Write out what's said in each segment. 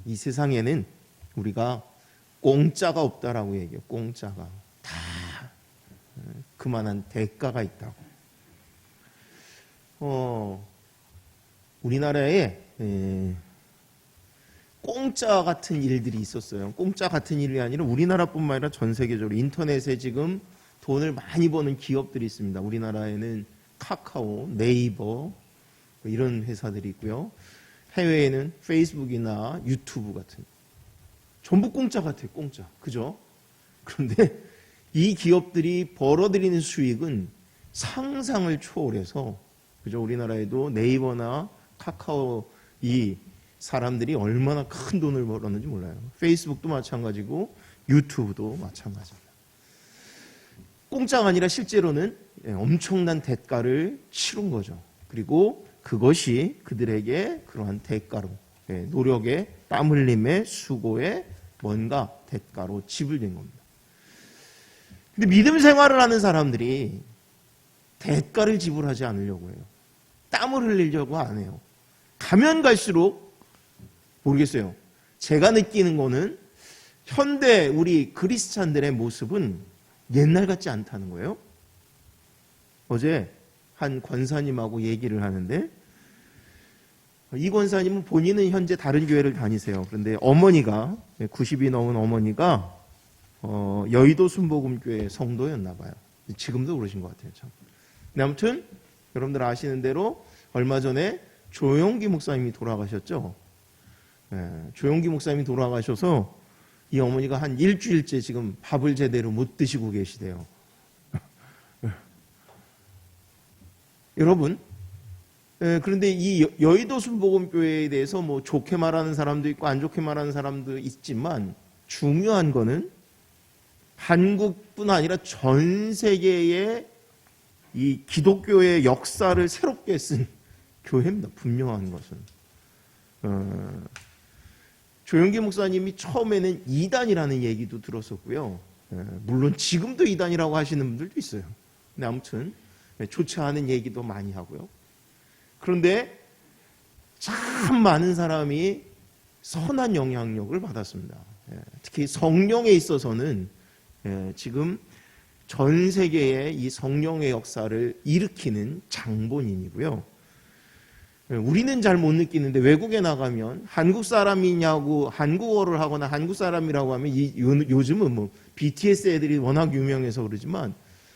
이 세상에는 우리가 공짜가 없다라고 얘기해요. 공짜가 다 그만한 대가가 있다고. 우리나라에 공짜 같은 일들이 있었어요. 공짜 같은 일이 아니라 우리나라뿐만 아니라 전 세계적으로 인터넷에 지금 돈을 많이 버는 기업들이 있습니다. 우리나라에는 카카오, 네이버 이런 회사들이 있고요. 해외에는 페이스북이나 유튜브 같은 전부 공짜 같아요. 공짜. 그죠? 그런데 이 기업들이 벌어들이는 수익은 상상을 초월해서 그죠? 우리나라에도 네이버나 카카오 이 사람들이 얼마나 큰 돈을 벌었는지 몰라요. 페이스북도 마찬가지고 유튜브도 마찬가지입니다. 공짜가 아니라 실제로는 엄청난 대가를 치른 거죠. 그리고 그것이 그들에게 그러한 대가로 노력의 땀 흘림의 수고의 뭔가 대가로 지불된 겁니다. 근데 믿음 생활을 하는 사람들이 대가를 지불하지 않으려고 해요. 땀을 흘리려고 안 해요. 가면 갈수록 모르겠어요. 제가 느끼는 거는 현대 우리 그리스찬들의 모습은 옛날 같지 않다는 거예요. 어제 한 권사님하고 얘기를 하는데 이 권사님은 본인은 현재 다른 교회를 다니세요. 그런데 어머니가 90이 넘은 어머니가 여의도 순복음교회 성도였나 봐요. 지금도 그러신 것 같아요. 참. 근데 아무튼 여러분들 아시는 대로 얼마 전에 조용기 목사님이 돌아가셨죠. 조용기 목사님이 돌아가셔서 이 어머니가 한 일주일째 지금 밥을 제대로 못 드시고 계시대요. 여러분, 그런데 이 여의도 순복음교회에 대해서 뭐 좋게 말하는 사람도 있고 안 좋게 말하는 사람도 있지만 중요한 거는 한국뿐 아니라 전 세계의 이 기독교의 역사를 새롭게 쓴 교회입니다. 분명한 것은. 조영기 목사님이 처음에는 이단이라는 얘기도 들었었고요. 물론 지금도 이단이라고 하시는 분들도 있어요. 근데 아무튼 좋지 않은 얘기도 많이 하고요. 그런데 참 많은 사람이 선한 영향력을 받았습니다. 특히 성령에 있어서는 지금 전 세계의 이 성령의 역사를 일으키는 장본인이고요. 우리는 잘 못 느끼는데 외국에 나가면 한국 사람이냐고 한국어를 하거나 한국 사람이라고 하면 요즘은 뭐 BTS 애들이 워낙 유명해서 그러지만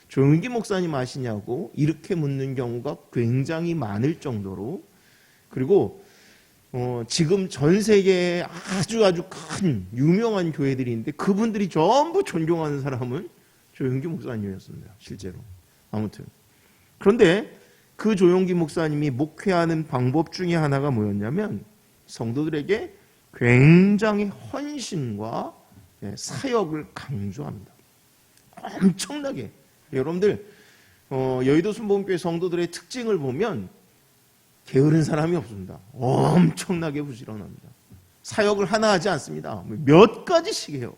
조영기 목사님 아시냐고 이렇게 묻는 경우가 굉장히 많을 정도로 그리고 지금 전 세계에 아주 큰 유명한 교회들이 있는데 그분들이 전부 존경하는 사람은 조영기 목사님이었습니다. 실제로. 아무튼 그런데 그 조영기 목사님이 목회하는 방법 중에 하나가 뭐였냐면 성도들에게 굉장히 헌신과 사역을 강조합니다. 엄청나게. 여러분들 여의도 순복음교회 성도들의 특징을 보면 게으른 사람이 없습니다. 엄청나게 부지런합니다. 사역을 하나 하지 않습니다. 몇 가지씩 해요.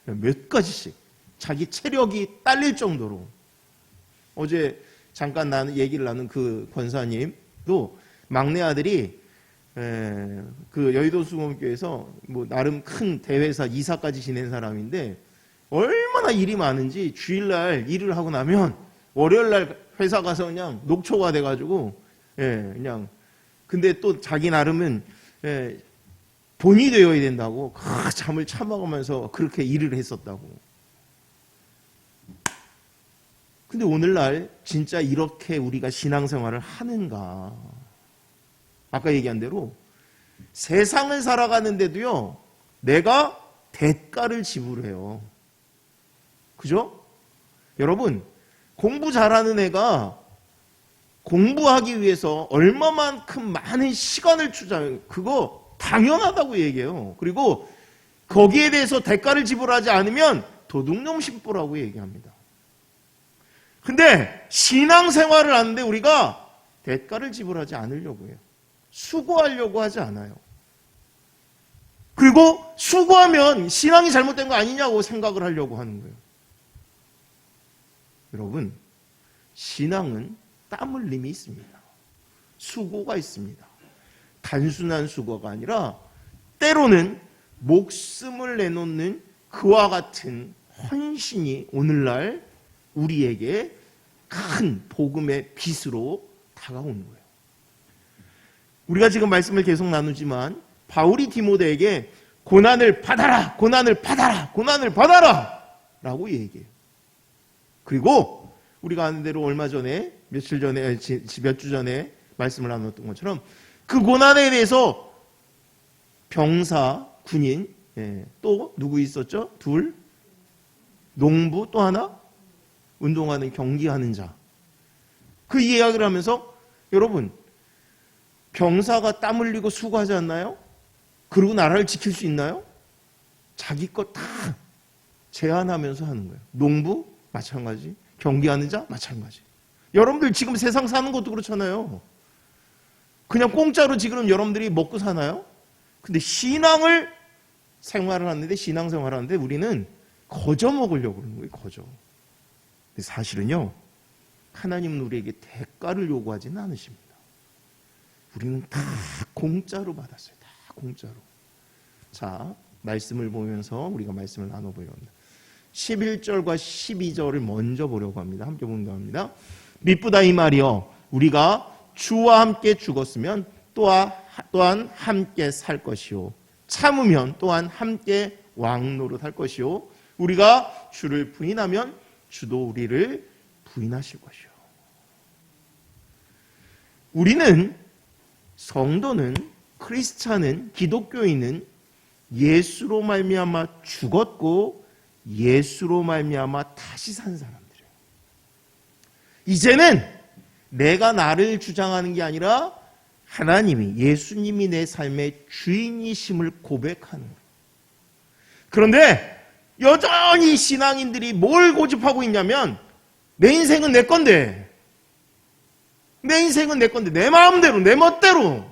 몇 가지씩. 자기 체력이 딸릴 정도로. 어제 잠깐 얘기를 나눈 그 권사님도 막내 아들이 그 여의도 순복음교회에서 뭐 나름 큰 대회사 이사까지 지낸 사람인데 얼마나 일이 많은지 주일날 일을 하고 나면 월요일날 회사 가서 그냥 녹초가 돼가지고 그냥 근데 또 자기 나름은 본이 되어야 된다고 잠을 참아가면서 그렇게 일을 했었다고. 근데 오늘날 진짜 이렇게 우리가 신앙생활을 하는가? 아까 얘기한 대로 세상을 살아가는데도요, 내가 대가를 지불해요. 그죠? 여러분, 공부 잘하는 애가 공부하기 위해서 얼마만큼 많은 시간을 투자해요. 그거 당연하다고 얘기해요. 그리고 거기에 대해서 대가를 지불하지 않으면 도둑놈 심보라고 얘기합니다. 근데 신앙생활을 하는데 우리가 대가를 지불하지 않으려고 해요. 수고하려고 하지 않아요. 그리고 수고하면 신앙이 잘못된 거 아니냐고 생각을 하려고 하는 거예요. 여러분, 신앙은 땀 흘림이 있습니다. 수고가 있습니다. 단순한 수고가 아니라 때로는 목숨을 내놓는 그와 같은 헌신이 오늘날 우리에게 큰 복음의 빛으로 다가오는 거예요. 우리가 지금 말씀을 계속 나누지만 바울이 디모데에게 고난을 받아라, 고난을 받아라, 고난을 받아라 라고 얘기해요. 그리고 우리가 아는 대로 얼마 전에 몇 주 전에 말씀을 나눴던 것처럼 그 고난에 대해서 병사, 군인, 또 누구 있었죠? 둘, 농부, 또 하나 운동하는 경기하는 자. 그 이야기를 하면서 여러분 병사가 땀 흘리고 수고하지 않나요? 그리고 나라를 지킬 수 있나요? 자기 것 다 제한하면서 하는 거예요. 농부 마찬가지, 경기하는 자 마찬가지. 여러분들 지금 세상 사는 것도 그렇잖아요. 그냥 공짜로 지금 여러분들이 먹고 사나요? 근데 신앙을 생활을 하는데, 신앙생활을 하는데 우리는 거저 먹으려고 그러는 거예요. 거저. 근데 사실은요, 하나님은 우리에게 대가를 요구하지는 않으십니다. 우리는 다 공짜로 받았어요. 다 공짜로. 자, 말씀을 보면서 우리가 말씀을 나눠보려고 합니다. 11절과 12절을 먼저 보려고 합니다. 함께 본다합니다. 미쁘다 이 말이여, 우리가 주와 함께 죽었으면 또한 함께 살 것이요, 참으면 또한 함께 왕노릇할 것이요, 우리가 주를 부인하면 주도 우리를 부인하실 것이요. 우리는, 성도는, 크리스찬은, 기독교인은 예수로 말미암아 죽었고 예수로 말미암아 다시 산 사람들이에요. 이제는 내가 나를 주장하는 게 아니라 하나님이, 예수님이 내 삶의 주인이심을 고백하는 거예요. 그런데 여전히 신앙인들이 뭘 고집하고 있냐면, 내 인생은 내 건데, 내 인생은 내 건데, 내 마음대로, 내 멋대로.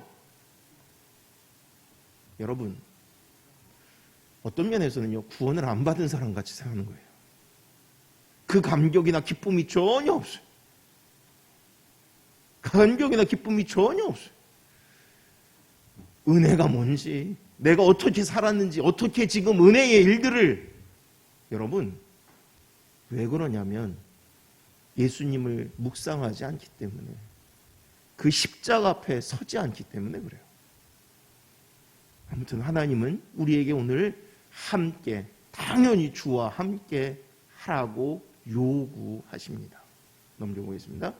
여러분, 어떤 면에서는요, 구원을 안 받은 사람 같이 사는 거예요. 그 감격이나 기쁨이 전혀 없어요. 감격이나 기쁨이 전혀 없어요. 은혜가 뭔지, 내가 어떻게 살았는지, 어떻게 지금 은혜의 일들을, 여러분, 왜 그러냐면 예수님을 묵상하지 않기 때문에, 그 십자가 앞에 서지 않기 때문에 그래요. 아무튼 하나님은 우리에게 오늘 함께, 당연히 주와 함께 하라고 요구하십니다. 넘겨보겠습니다.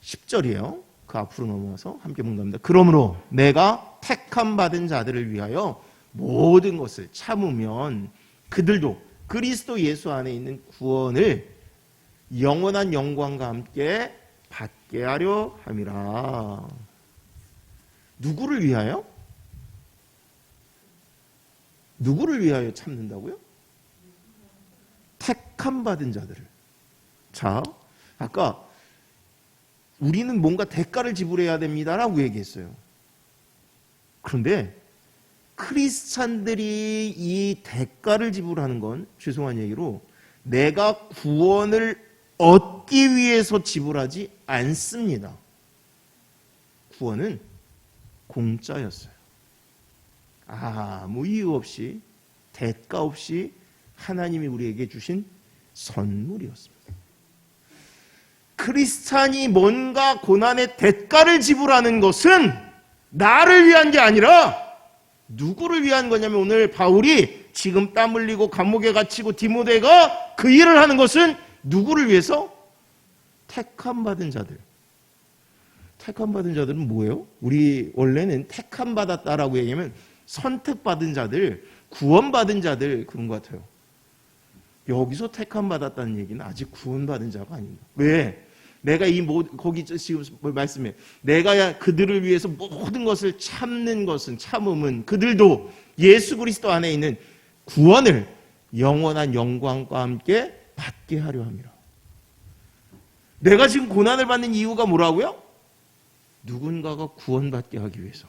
10절이에요. 그 앞으로 넘어와서 함께 본답니다. 그러므로 내가 택함 받은 자들을 위하여 모든 것을 참으면 그들도 그리스도 예수 안에 있는 구원을 영원한 영광과 함께 받게 하려 함이라. 누구를 위하여? 누구를 위하여 참는다고요? 택함 받은 자들을. 자, 아까 우리는 뭔가 대가를 지불해야 됩니다라고 얘기했어요. 그런데 크리스찬들이 이 대가를 지불하는 건, 죄송한 얘기로, 내가 구원을 얻기 위해서 지불하지 않습니다. 구원은 공짜였어요. 아무 이유 없이, 대가 없이 하나님이 우리에게 주신 선물이었습니다. 크리스찬이 뭔가 고난의 대가를 지불하는 것은 나를 위한 게 아니라 누구를 위한 거냐면, 오늘 바울이 지금 땀 흘리고 감옥에 갇히고 디모데가 그 일을 하는 것은 누구를 위해서? 택함 받은 자들. 택함 받은 자들은 뭐예요? 우리 원래는 택함 받았다라고 얘기하면 선택받은 자들, 구원받은 자들, 그런 것 같아요. 여기서 택함 받았다는 얘기는 아직 구원받은 자가 아닙니다. 왜? 내가 거기 지금 말씀해, 내가 그들을 위해서 모든 것을 참는 것은, 참음은 그들도 예수 그리스도 안에 있는 구원을 영원한 영광과 함께 받게 하려 함이라. 내가 지금 고난을 받는 이유가 뭐라고요? 누군가가 구원받게 하기 위해서,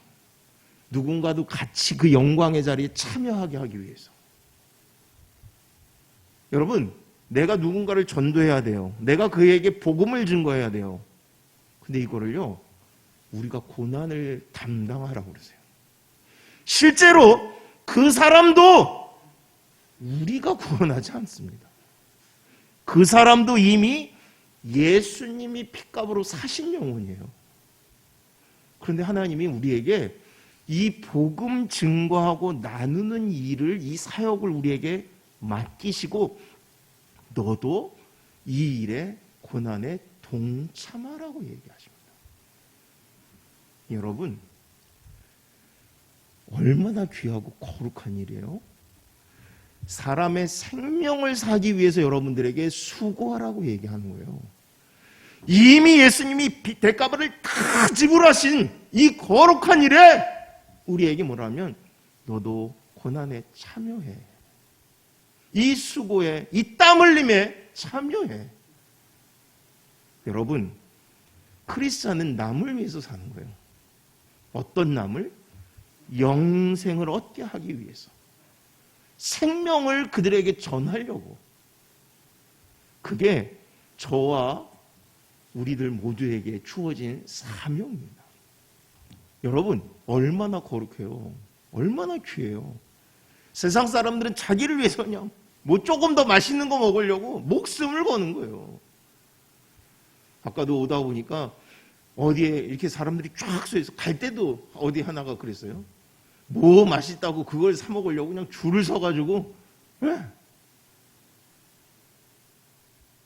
누군가도 같이 그 영광의 자리에 참여하게 하기 위해서. 여러분, 내가 누군가를 전도해야 돼요. 내가 그에게 복음을 증거해야 돼요. 근데 이거를요, 우리가 고난을 담당하라고 그러세요. 실제로 그 사람도 우리가 구원하지 않습니다. 그 사람도 이미 예수님이 핏값으로 사신 영혼이에요. 그런데 하나님이 우리에게 이 복음 증거하고 나누는 일을, 이 사역을 우리에게 맡기시고 너도 이 일에 고난에 동참하라고 얘기하십니다. 여러분, 얼마나 귀하고 거룩한 일이에요? 사람의 생명을 사기 위해서 여러분들에게 수고하라고 얘기하는 거예요. 이미 예수님이 대가를 다 지불하신 이 거룩한 일에 우리에게 뭐라면 너도 고난에 참여해. 이 수고에, 이 땀 흘림에 참여해. 여러분, 크리스찬은 남을 위해서 사는 거예요. 어떤 남을? 영생을 얻게 하기 위해서. 생명을 그들에게 전하려고. 그게 저와 우리들 모두에게 주어진 사명입니다. 여러분, 얼마나 거룩해요. 얼마나 귀해요. 세상 사람들은 자기를 위해서 그냥 뭐 조금 더 맛있는 거 먹으려고 목숨을 거는 거예요. 아까도 오다 보니까 어디에 이렇게 사람들이 쫙 서 갈 때도 어디 하나가 그랬어요. 뭐 맛있다고 그걸 사 먹으려고 그냥 줄을 서가지고. 네.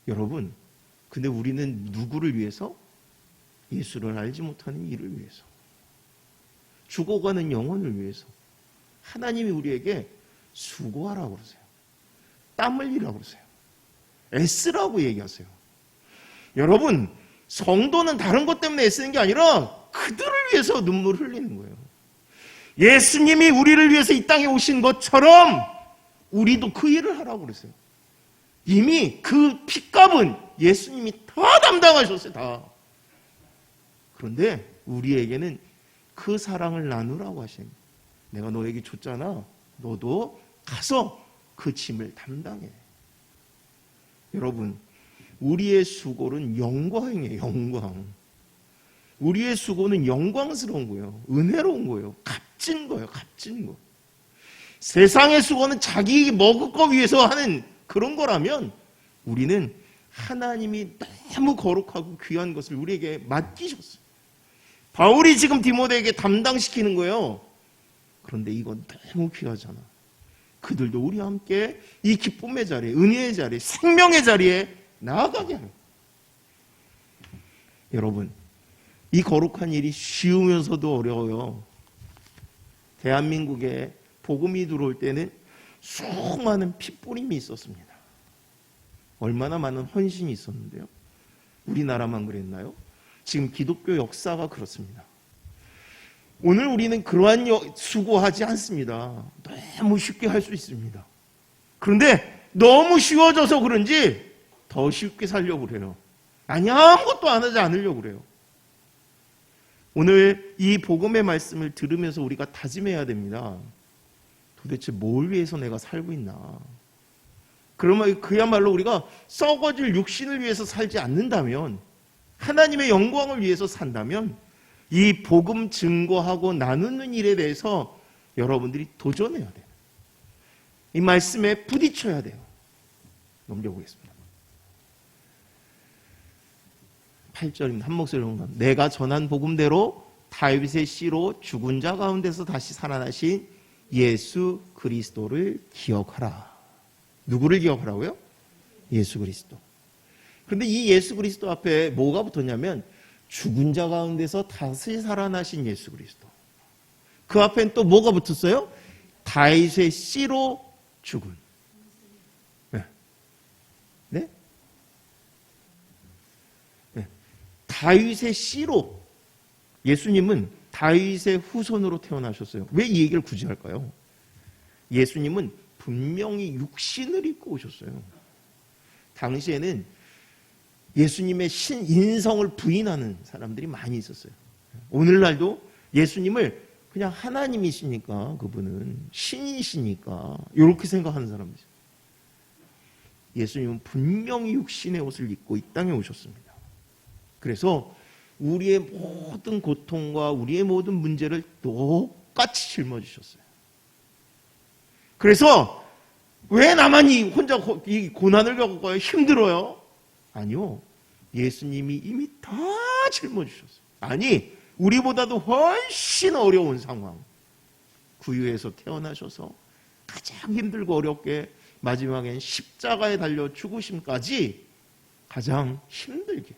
여러분, 근데 우리는 누구를 위해서? 예수를 알지 못하는 이를 위해서. 죽어가는 영혼을 위해서. 하나님이 우리에게 수고하라고 그러세요. 땀 흘리라고 그러세요. 애쓰라고 얘기하세요. 여러분, 성도는 다른 것 때문에 애쓰는 게 아니라 그들을 위해서 눈물을 흘리는 거예요. 예수님이 우리를 위해서 이 땅에 오신 것처럼 우리도 그 일을 하라고 그러세요. 이미 그 핏값은 예수님이 다 담당하셨어요. 다. 그런데 우리에게는 그 사랑을 나누라고 하시는 거예요. 내가 너에게 줬잖아. 너도 가서 그 짐을 담당해. 여러분, 우리의 수고는 영광이에요. 영광. 우리의 수고는 영광스러운 거예요. 은혜로운 거예요. 값진 거예요. 값진 거. 세상의 수고는 자기 먹을 거 위해서 하는 그런 거라면 우리는 하나님이 너무 거룩하고 귀한 것을 우리에게 맡기셨어요. 바울이 지금 디모데에게 담당시키는 거예요. 그런데 이건 너무 귀하잖아. 그들도 우리와 함께 이 기쁨의 자리에, 은혜의 자리에, 생명의 자리에 나아가게 하는. 여러분, 이 거룩한 일이 쉬우면서도 어려워요. 대한민국에 복음이 들어올 때는 수많은 핏뿌림이 있었습니다. 얼마나 많은 헌신이 있었는데요. 우리나라만 그랬나요? 지금 기독교 역사가 그렇습니다. 오늘 우리는 그러한 수고하지 않습니다. 너무 쉽게 할 수 있습니다. 그런데 너무 쉬워져서 그런지 더 쉽게 살려고 그래요. 아니, 아무것도 안 하지 않으려고 그래요. 오늘 이 복음의 말씀을 들으면서 우리가 다짐해야 됩니다. 도대체 뭘 위해서 내가 살고 있나? 그러면 그야말로 우리가 썩어질 육신을 위해서 살지 않는다면, 하나님의 영광을 위해서 산다면 이 복음 증거하고 나누는 일에 대해서 여러분들이 도전해야 돼요. 이 말씀에 부딪혀야 돼요. 넘겨보겠습니다. 8절입니다. 한 목소리로 내가 전한 복음대로 다윗의 씨로 죽은 자 가운데서 다시 살아나신 예수 그리스도를 기억하라. 누구를 기억하라고요? 예수 그리스도. 그런데 이 예수 그리스도 앞에 뭐가 붙었냐면 죽은 자 가운데서 다시 살아나신 예수 그리스도. 그 앞엔 또 뭐가 붙었어요? 다윗의 씨로 죽은. 네? 네? 네. 다윗의 씨로. 예수님은 다윗의 후손으로 태어나셨어요. 왜 이 얘기를 굳이 할까요? 예수님은 분명히 육신을 입고 오셨어요. 당시에는 예수님의 인성을 부인하는 사람들이 많이 있었어요. 오늘날도 예수님을 그냥 하나님이시니까, 그분은 신이시니까 이렇게 생각하는 사람들이 있어요. 예수님은 분명히 육신의 옷을 입고 이 땅에 오셨습니다. 그래서 우리의 모든 고통과 우리의 모든 문제를 똑같이 짊어지셨어요. 그래서 왜 나만 혼자 이 고난을 겪어요? 힘들어요? 아니요. 예수님이 이미 다 짊어지셨어요. 아니, 우리보다도 훨씬 어려운 상황. 구유에서 태어나셔서 가장 힘들고 어렵게 마지막엔 십자가에 달려 죽으심까지 가장 힘들게.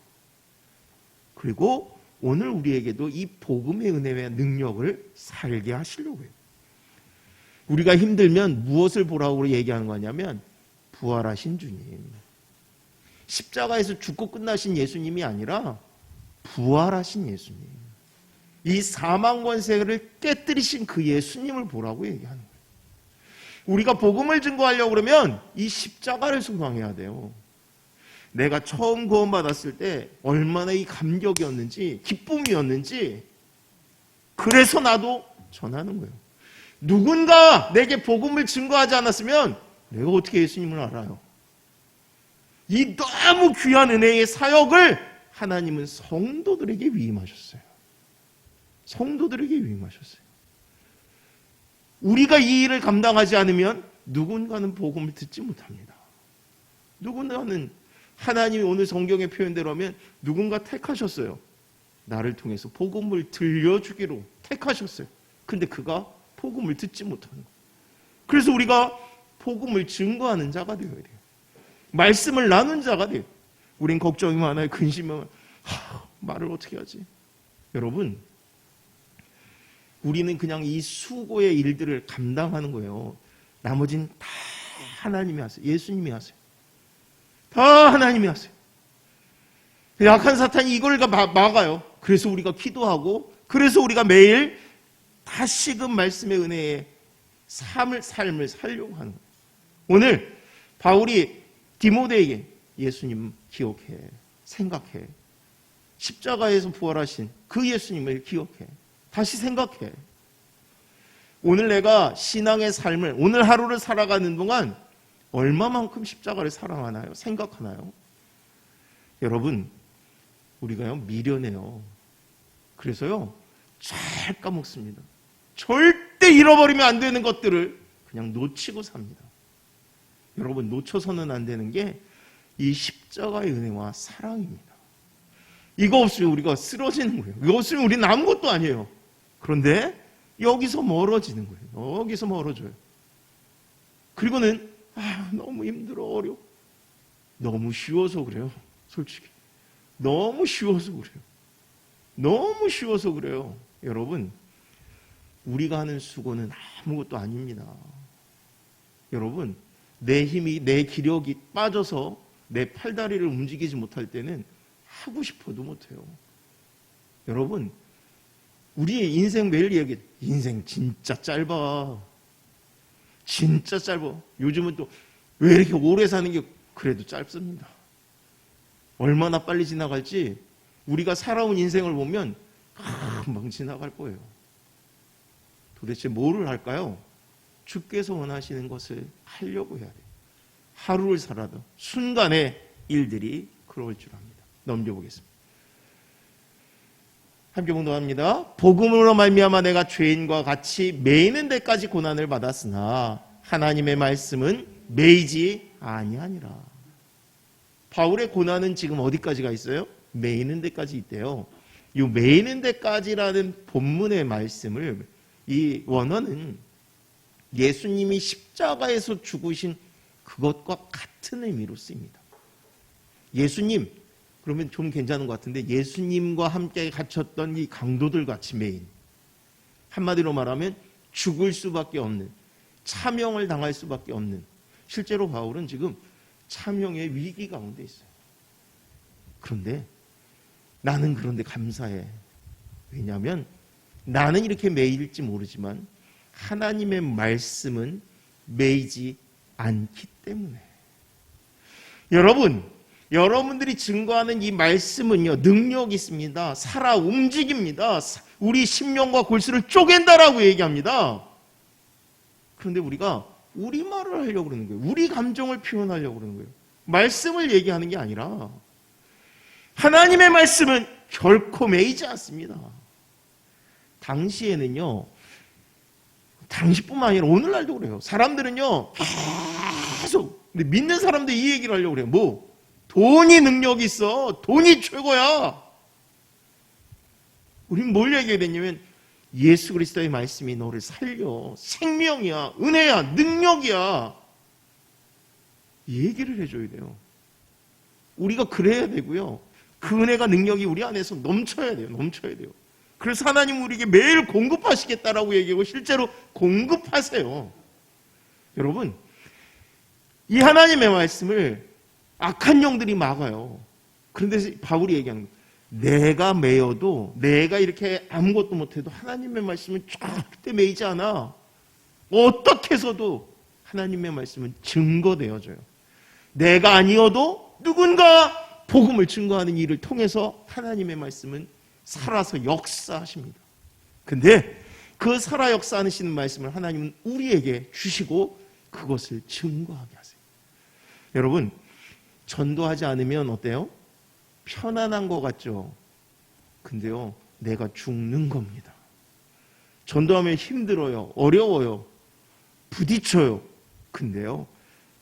그리고 오늘 우리에게도 이 복음의 은혜와 능력을 살게 하시려고 해요. 우리가 힘들면 무엇을 보라고 얘기하는 거냐면 부활하신 주님. 십자가에서 죽고 끝나신 예수님이 아니라 부활하신 예수님. 이 사망 권세를 깨뜨리신 그 예수님을 보라고 얘기하는 거예요. 우리가 복음을 증거하려고 그러면 이 십자가를 순종해야 돼요. 내가 처음 구원받았을 때 얼마나 이 감격이었는지 기쁨이었는지 그래서 나도 전하는 거예요. 누군가 내게 복음을 증거하지 않았으면 내가 어떻게 예수님을 알아요? 이 너무 귀한 은혜의 사역을 하나님은 성도들에게 위임하셨어요. 성도들에게 위임하셨어요. 우리가 이 일을 감당하지 않으면 누군가는 복음을 듣지 못합니다. 누군가는 하나님이 오늘 성경의 표현대로 하면 누군가 택하셨어요. 나를 통해서 복음을 들려주기로 택하셨어요. 근데 그가 복음을 듣지 못하는 거예요. 그래서 우리가 복음을 증거하는 자가 되어야 돼요. 말씀을 나눈 자가 돼요. 우린 걱정이 많아요. 근심이 많아요. 말을 어떻게 하지? 여러분, 우리는 그냥 이 수고의 일들을 감당하는 거예요. 나머지는 다 하나님이 하세요. 예수님이 하세요. 다 하나님이 하세요. 약한 사탄이 이걸 막아요. 그래서 우리가 기도하고, 그래서 우리가 매일 다시금 말씀의 은혜의 삶을 살려고 하는 거예요. 오늘 바울이 디모데에게 예수님 기억해, 생각해. 십자가에서 부활하신 그 예수님을 기억해. 다시 생각해. 오늘 내가 신앙의 삶을, 오늘 하루를 살아가는 동안 얼마만큼 십자가를 사랑하나요? 생각하나요? 여러분, 우리가요, 미련해요. 그래서요, 잘 까먹습니다. 절대 잃어버리면 안 되는 것들을 그냥 놓치고 삽니다. 여러분, 놓쳐서는 안 되는 게 이 십자가의 은혜와 사랑입니다. 이거 없으면 우리가 쓰러지는 거예요. 이거 없으면 우리는 아무것도 아니에요. 그런데 여기서 멀어지는 거예요. 여기서 멀어져요. 그리고는 너무 힘들어, 어려워. 너무 쉬워서 그래요. 솔직히. 너무 쉬워서 그래요. 너무 쉬워서 그래요. 여러분, 우리가 하는 수고는 아무것도 아닙니다. 여러분, 내 힘이, 내 기력이 빠져서 내 팔다리를 움직이지 못할 때는 하고 싶어도 못해요. 여러분, 우리의 인생 매일 얘기, 인생 진짜 짧아. 진짜 짧아. 요즘은 또 왜 이렇게 오래 사는 게 그래도 짧습니다. 얼마나 빨리 지나갈지 우리가 살아온 인생을 보면 금방 지나갈 거예요. 도대체 뭐를 할까요? 주께서 원하시는 것을 하려고 해야 돼요. 하루를 살아도 순간의 일들이 그럴 줄 압니다. 넘겨보겠습니다. 함께 봉독합니다. 복음으로 말미암아 내가 죄인과 같이 매이는 데까지 고난을 받았으나 하나님의 말씀은 매이지 아니하니라. 바울의 고난은 지금 어디까지가 있어요? 매이는 데까지 있대요. 이 매이는 데까지라는 본문의 말씀을 이 원어는 예수님이 십자가에서 죽으신 그것과 같은 의미로 쓰입니다. 예수님, 그러면 좀 괜찮은 것 같은데 예수님과 함께 갇혔던 이 강도들 같이 매인, 한마디로 말하면 죽을 수밖에 없는, 차명을 당할 수밖에 없는, 실제로 바울은 지금 차명의 위기 가운데 있어요. 그런데 나는 그런데 감사해. 왜냐하면 나는 이렇게 매일지 모르지만 하나님의 말씀은 매이지 않기 때문에. 여러분들이 증거하는 이 말씀은요, 능력이 있습니다. 살아 움직입니다. 우리 심령과 골수를 쪼갠다라고 얘기합니다. 그런데 우리가 우리 말을 하려고 그러는 거예요. 우리 감정을 표현하려고 그러는 거예요. 말씀을 얘기하는 게 아니라 하나님의 말씀은 결코 매이지 않습니다. 당시에는요, 당시뿐만 아니라 오늘날도 그래요. 사람들은요, 계속, 근데 믿는 사람들이 이 얘기를 하려고 그래요. 뭐? 돈이 능력이 있어. 돈이 최고야. 우린 뭘 얘기해야 되냐면, 예수 그리스도의 말씀이 너를 살려. 생명이야. 은혜야. 능력이야. 이 얘기를 해줘야 돼요. 우리가 그래야 되고요. 그 은혜가 능력이 우리 안에서 넘쳐야 돼요. 넘쳐야 돼요. 그래서 하나님은 우리에게 매일 공급하시겠다라고 얘기하고 실제로 공급하세요. 여러분, 이 하나님의 말씀을 악한 영들이 막아요. 그런데 바울이 얘기하는 거예요. 내가 매여도, 내가 이렇게 아무것도 못해도 하나님의 말씀은 절대 매이지 않아. 어떻게 해서도 하나님의 말씀은 증거되어져요. 내가 아니어도 누군가 복음을 증거하는 일을 통해서 하나님의 말씀은 살아서 역사하십니다. 근데 그 살아 역사하시는 말씀을 하나님은 우리에게 주시고 그것을 증거하게 하세요. 여러분, 전도하지 않으면 어때요? 편안한 것 같죠? 근데요, 내가 죽는 겁니다. 전도하면 힘들어요. 어려워요. 부딪혀요. 근데요,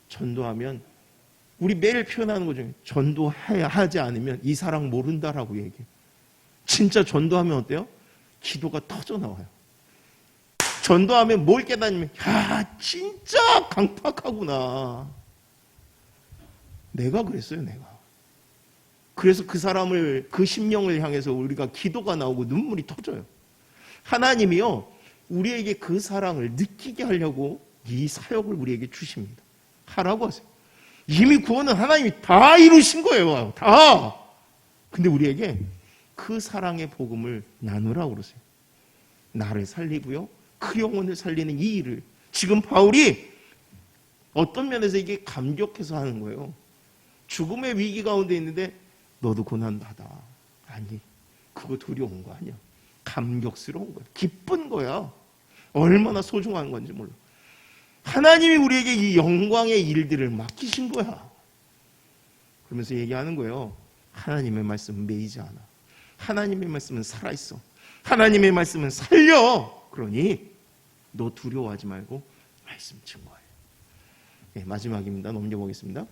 전도하면 우리 매일 표현하는 것 중에 전도하지 않으면 이 사랑 모른다라고 얘기해요. 진짜 전도하면 어때요? 기도가 터져 나와요. 전도하면 뭘 깨닫냐면, 야, 진짜 강팍하구나. 내가 그랬어요, 내가. 그래서 그 사람을, 그 심령을 향해서 우리가 기도가 나오고 눈물이 터져요. 하나님이요, 우리에게 그 사랑을 느끼게 하려고 이 사역을 우리에게 주십니다. 하라고 하세요. 이미 구원은 하나님이 다 이루신 거예요. 다. 근데 우리에게 그 사랑의 복음을 나누라고 그러세요. 나를 살리고요, 그 영혼을 살리는 이 일을. 지금 바울이 어떤 면에서 이게 감격해서 하는 거예요. 죽음의 위기 가운데 있는데 너도 고난받아. 아니, 그거 두려운 거 아니야. 감격스러운 거야. 기쁜 거야. 얼마나 소중한 건지 몰라. 하나님이 우리에게 이 영광의 일들을 맡기신 거야. 그러면서 얘기하는 거예요. 하나님의 말씀은 매이지 않아. 하나님의 말씀은 살아있어. 하나님의 말씀은 살려. 그러니 너 두려워하지 말고 말씀 증거해. 네, 마지막입니다. 넘겨보겠습니다.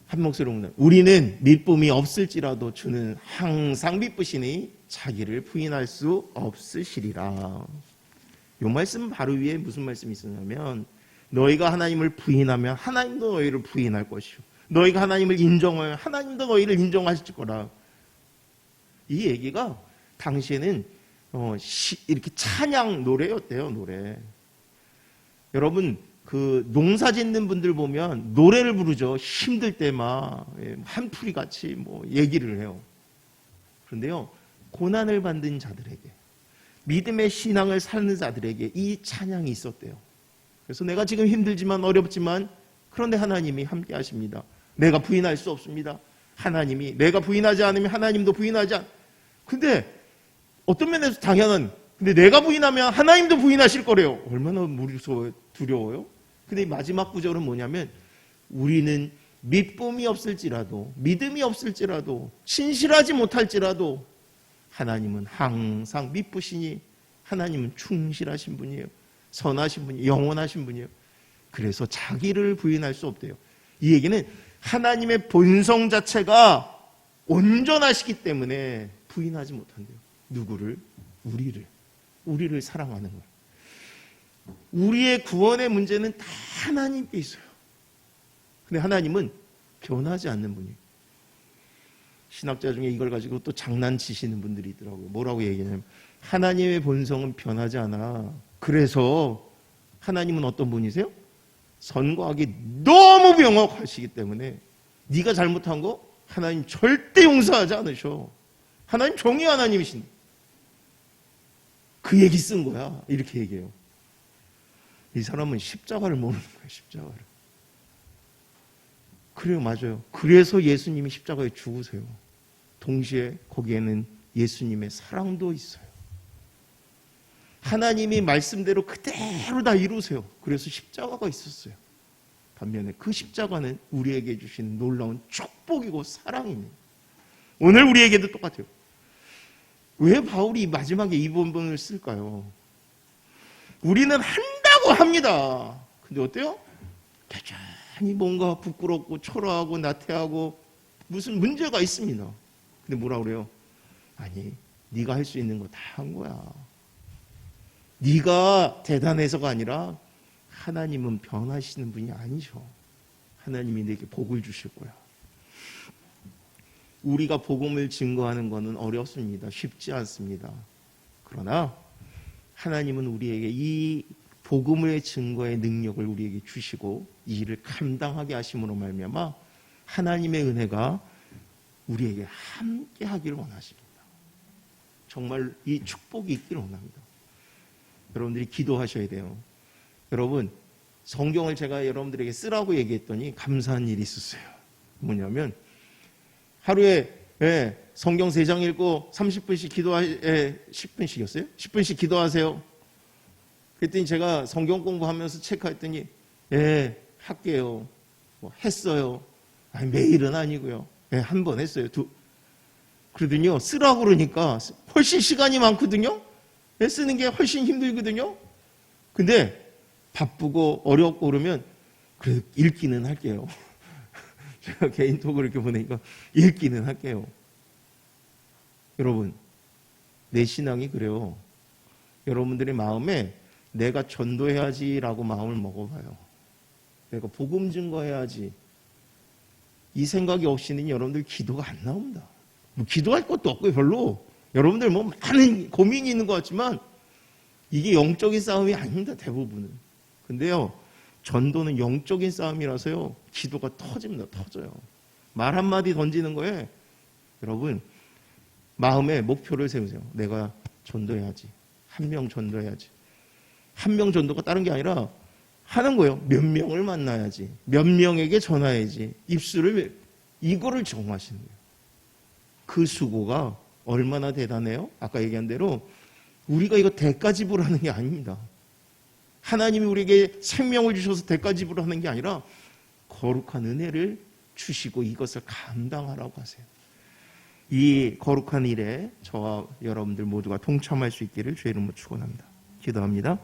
한 목소리로 우리는 믿음이 없을지라도 주는 항상 믿으시니 자기를 부인할 수 없으시리라. 이 말씀 바로 위에 무슨 말씀이 있었냐면, 너희가 하나님을 부인하면 하나님도 너희를 부인할 것이요, 너희가 하나님을 인정하면 하나님도 너희를 인정하실 거라. 이 얘기가 당시에는 이렇게 찬양 노래였대요. 노래. 여러분, 그 농사 짓는 분들 보면 노래를 부르죠. 힘들 때 막 한풀이 같이 뭐 얘기를 해요. 그런데요, 고난을 받는 자들에게, 믿음의 신앙을 사는 자들에게 이 찬양이 있었대요. 그래서 내가 지금 힘들지만 어렵지만 그런데 하나님이 함께 하십니다. 내가 부인할 수 없습니다. 하나님이, 내가 부인하지 않으면 하나님도 부인하지 않. 근데 어떤 면에서 당연한, 근데 내가 부인하면 하나님도 부인하실 거래요. 얼마나 무서워요, 두려워요. 근데 이 마지막 구절은 뭐냐면, 우리는 믿음이 없을지라도, 믿음이 없을지라도, 신실하지 못할지라도 하나님은 항상 믿으시니 하나님은 충실하신 분이에요. 선하신 분이에요. 영원하신 분이에요. 그래서 자기를 부인할 수 없대요. 이 얘기는 하나님의 본성 자체가 온전하시기 때문에 부인하지 못한대요. 누구를? 우리를 사랑하는 거예요. 우리의 구원의 문제는 다 하나님께 있어요. 근데 하나님은 변하지 않는 분이에요. 신학자 중에 이걸 가지고 또 장난치시는 분들이 있더라고요. 뭐라고 얘기하냐면, 하나님의 본성은 변하지 않아. 그래서 하나님은 어떤 분이세요? 선과 악이 너무 명확하시기 때문에 네가 잘못한 거 하나님 절대 용서하지 않으셔. 하나님 정의 하나님이신데. 그 얘기 쓴 거야. 이렇게 얘기해요. 이 사람은 십자가를 모르는 거예요. 십자가를. 그래요, 맞아요. 그래서 예수님이 십자가에 죽으세요. 동시에 거기에는 예수님의 사랑도 있어요. 하나님이 말씀대로 그대로 다 이루세요. 그래서 십자가가 있었어요. 반면에 그 십자가는 우리에게 주신 놀라운 축복이고 사랑입니다. 오늘 우리에게도 똑같아요. 왜 바울이 마지막에 이 본문을 쓸까요? 우리는 한다고 합니다. 근데 어때요? 여전히 뭔가 부끄럽고 초라하고 나태하고 무슨 문제가 있습니다. 근데 뭐라 그래요? 아니, 네가 할 수 있는 거 다 한 거야. 네가 대단해서가 아니라 하나님은 변하시는 분이 아니셔. 하나님이 내게 복을 주실 거야. 우리가 복음을 증거하는 것은 어렵습니다. 쉽지 않습니다. 그러나 하나님은 우리에게 이 복음의 증거의 능력을 우리에게 주시고 이 일을 감당하게 하심으로 말미암아 하나님의 은혜가 우리에게 함께 하기를 원하십니다. 정말 이 축복이 있기를 원합니다. 여러분들이 기도하셔야 돼요. 여러분, 성경을 제가 여러분들에게 쓰라고 얘기했더니 감사한 일이 있었어요. 뭐냐면 하루에 성경 3장 읽고 30분씩 10분씩이었어요? 10분씩 기도하세요. 그랬더니 제가 성경 공부하면서 체크했더니 할게요. 뭐 했어요. 아니, 매일은 아니고요. 한 번 했어요. 그러더니요, 쓰라고 그러니까 훨씬 시간이 많거든요. 쓰는 게 훨씬 힘들거든요. 근데 바쁘고 어렵고 그러면 그래도 읽기는 할게요. 제가 개인톡을 이렇게 보내니까 읽기는 할게요. 여러분, 내 신앙이 그래요. 여러분들의 마음에 내가 전도해야지라고 마음을 먹어봐요. 내가 복음 증거해야지. 이 생각이 없이는 여러분들 기도가 안 나옵니다. 뭐 기도할 것도 없고요, 별로. 여러분들 뭐 많은 고민이 있는 것 같지만 이게 영적인 싸움이 아닙니다, 대부분은. 근데요, 전도는 영적인 싸움이라서요, 기도가 터집니다, 터져요. 말 한마디 던지는 거에 여러분, 마음에 목표를 세우세요. 내가 전도해야지. 한 명 전도해야지. 한 명 전도가 다른 게 아니라 하는 거예요. 몇 명을 만나야지. 몇 명에게 전화해야지. 이거를 정하시는 거예요. 그 수고가 얼마나 대단해요? 아까 얘기한 대로 우리가 이거 대가 지불하는 게 아닙니다. 하나님이 우리에게 생명을 주셔서 대가 지불하는 게 아니라 거룩한 은혜를 주시고 이것을 감당하라고 하세요. 이 거룩한 일에 저와 여러분들 모두가 동참할 수 있기를 주의 이름으로 축원합니다. 기도합니다.